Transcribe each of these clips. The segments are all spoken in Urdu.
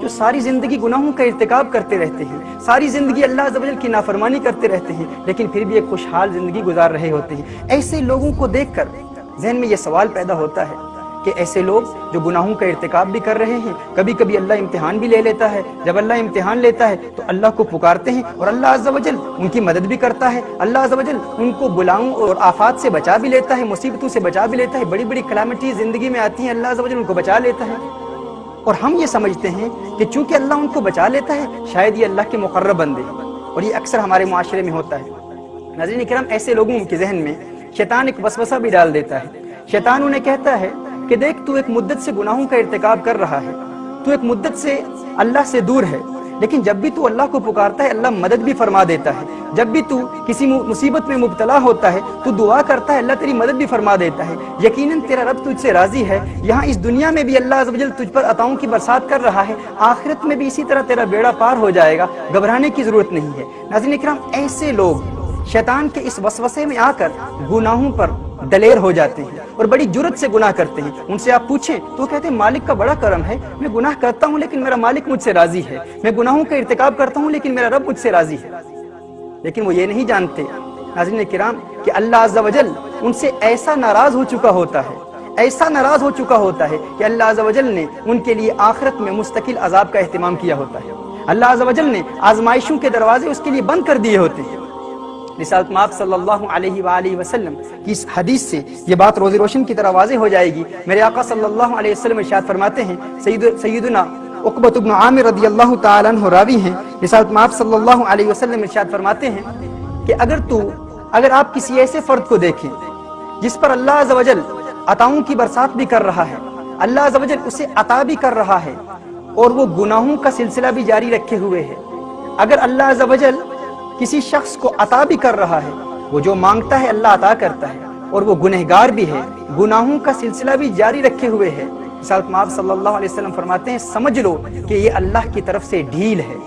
جو ساری زندگی گناہوں کا ارتکاب کرتے رہتے ہیں، ساری زندگی اللہ عز و جل کی نافرمانی کرتے رہتے ہیں، لیکن پھر بھی ایک خوشحال زندگی گزار رہے ہوتے ہیں۔ ایسے لوگوں کو دیکھ کر ذہن میں یہ سوال پیدا ہوتا ہے کہ ایسے لوگ جو گناہوں کا ارتکاب بھی کر رہے ہیں، کبھی کبھی اللہ امتحان بھی لے لیتا ہے، جب اللہ امتحان لیتا ہے تو اللہ کو پکارتے ہیں اور اللہ عز و جل ان کی مدد بھی کرتا ہے، اللہ عز و جل ان کو بلاؤں اور آفات سے بچا بھی لیتا ہے، مصیبتوں سے بچا بھی لیتا ہے، بڑی بڑی کلامٹی زندگی میں آتی ہیں، اللہ عز و جل ان کو بچا لیتا ہے، اور ہم یہ سمجھتے ہیں کہ چونکہ اللہ ان کو بچا لیتا ہے شاید یہ اللہ کے مقرب بندے ہیں، اور یہ اکثر ہمارے معاشرے میں ہوتا ہے۔ ناظرین کرام، ایسے لوگوں کے ذہن میں شیطان ایک وسوسہ بھی ڈال دیتا ہے۔ شیطان انہیں کہتا ہے کہ دیکھ تو ایک مدت سے گناہوں کا ارتکاب کر رہا ہے، تو ایک مدت سے اللہ سے دور ہے، لیکن جب بھی تو اللہ کو پکارتا ہے اللہ مدد بھی فرما دیتا ہے، جب بھی تو کسی مصیبت میں مبتلا ہوتا ہے تو دعا کرتا ہے اللہ تیری مدد بھی فرما دیتا ہے، یقیناً تیرا رب تجھ سے راضی ہے، یہاں اس دنیا میں بھی اللہ عز و جل تجھ پر عطاؤں کی برسات کر رہا ہے، آخرت میں بھی اسی طرح تیرا بیڑا پار ہو جائے گا، گھبرانے کی ضرورت نہیں ہے۔ ناظرین کرام، ایسے لوگ شیطان کے اس وسوسے میں آ کر گناہوں پر دلیر ہو جاتے ہیں اور بڑی جرت سے گناہ کرتے ہیں۔ ان سے آپ پوچھیں تو کہتے ہیں مالک کا بڑا کرم ہے، میں گناہ کرتا ہوں لیکن میرا مالک مجھ سے راضی ہے، میں گناہوں کا ارتکاب کرتا ہوں لیکن میرا رب مجھ سے راضی ہے، لیکن وہ یہ نہیں جانتے ناظرین کرام کہ اللہ عز و جل ان سے ایسا ناراض ہو چکا ہوتا ہے، ایسا ناراض ہو چکا ہوتا ہے کہ اللہ عز و جل نے ان کے لیے آخرت میں مستقل عذاب کا اہتمام کیا ہوتا ہے، اللہ عز و جل نے آزمائشوں کے دروازے اس کے لیے بند کر دیے ہوتے ہیں۔ رسالت مآب صلی اللہ علیہ وآلہ وسلم کی اس حدیث سے یہ بات روز روشن کی طرح واضح ہو جائے گی۔ میرے آقا صلی اللہ علیہ وسلم ارشاد فرماتے ہیں، سیدنا عقبۃ بن عامر رضی اللہ تعالیٰ عنہ راوی ہیں، رسالت مآب صلی اللہ علیہ وسلم ارشاد فرماتے ہیں کہ اگر آپ کسی ایسے فرد کو دیکھیں جس پر اللہ عز و جل عطاؤں کی برسات بھی کر رہا ہے، اللہ عز و جل اسے عطا بھی کر رہا ہے اور وہ گناہوں کا سلسلہ بھی جاری رکھے ہوئے ہے، اگر اللہ عز و جل کسی شخص کو عطا بھی کر رہا ہے، وہ جو مانگتا ہے اللہ عطا کرتا ہے، اور وہ گنہگار بھی ہے، گناہوں کا سلسلہ بھی جاری رکھے ہوئے ہے، رسالت مآب صلی اللہ علیہ وسلم فرماتے ہیں سمجھ لو کہ یہ اللہ کی طرف سے ڈھیل ہے۔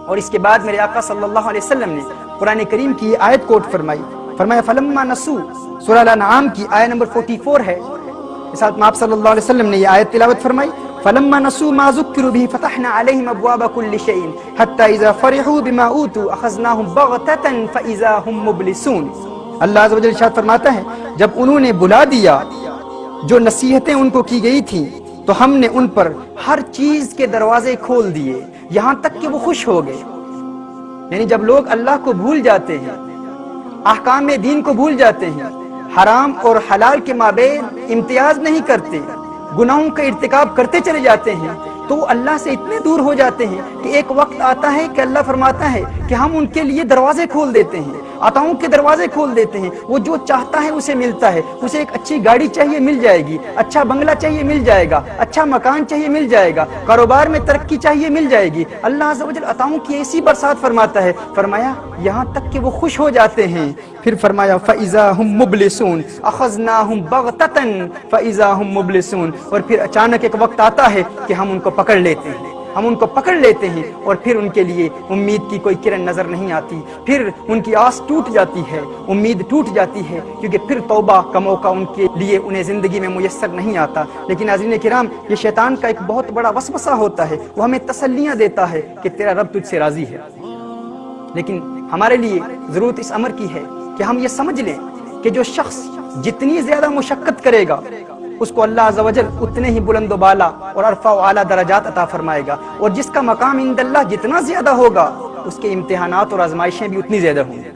اور اس کے بعد میرے آقا صلی اللہ علیہ وسلم نے قرآن کریم کی یہ آیت کوٹ فرمایا فلما نسو، سورہ الانعام کی آیت نمبر 44 ہے، رسالت مآب صلی اللہ علیہ وسلم نے یہ آیت تلاوت فرمائی، فلما نسوا ما ذكروا به فتحنا عليهم ابواب كل شيء حتى اذا فرحوا بما اوتوا اخذناهم بغتة فاذا هم مبلسون۔ اللہ عز و جل ارشاد فرماتا ہے جب انہوں نے بلا دیا جو نصیحتیں ان کو کی گئی تھیں تو ہم نے ان پر ہر چیز کے دروازے کھول دیے یہاں تک کہ وہ خوش ہو گئے۔ یعنی جب لوگ اللہ کو بھول جاتے ہیں، احکام دین کو بھول جاتے ہیں، حرام اور حلال کے مابین امتیاز نہیں کرتے، گناہوں کا ارتکاب کرتے چلے جاتے ہیں، تو وہ اللہ سے اتنے دور ہو جاتے ہیں کہ ایک وقت آتا ہے کہ اللہ فرماتا ہے کہ ہم ان کے لیے دروازے کھول دیتے ہیں، عطاؤں کے دروازے کھول دیتے ہیں، وہ جو چاہتا ہے اسے ملتا ہے، اسے ایک اچھی گاڑی چاہیے مل جائے گی، اچھا بنگلہ چاہیے مل جائے گا، اچھا مکان چاہیے مل جائے گا، کاروبار میں ترقی چاہیے مل جائے گی۔ اللہ عز و جل عطاؤں کی ایسی برسات فرماتا ہے، فرمایا یہاں تک کہ وہ خوش ہو جاتے ہیں، پھر فرمایا فَإِذَا هُمْ مُبْلِسُونَ أَخَذْنَاهُمْ بَغْتَةً فَإِذَا هُمْ مُبْلِسُونَ، اور پھر اچانک ایک وقت آتا ہے کہ ہم ان کو پکڑ لیتے ہیں، ہم ان کو پکڑ لیتے ہیں، اور پھر ان کے لیے امید کی کوئی کرن نظر نہیں آتی، پھر ان کی آس ٹوٹ جاتی ہے، امید ٹوٹ جاتی ہے، کیونکہ پھر توبہ کا موقع ان کے لیے انہیں زندگی میں میسر نہیں آتا۔ لیکن ناظرین کرام، یہ شیطان کا ایک بہت بڑا وسوسہ ہوتا ہے، وہ ہمیں تسلیاں دیتا ہے کہ تیرا رب تجھ سے راضی ہے، لیکن ہمارے لیے ضرورت اس امر کی ہے کہ ہم یہ سمجھ لیں کہ جو شخص جتنی زیادہ مشقت کرے گا اس کو اللہ عز و جل اتنے ہی بلند و بالا اور عرفہ و اعلیٰ درجات عطا فرمائے گا، اور جس کا مقام عند اللہ جتنا زیادہ ہوگا اس کے امتحانات اور آزمائشیں بھی اتنی زیادہ ہوں گی۔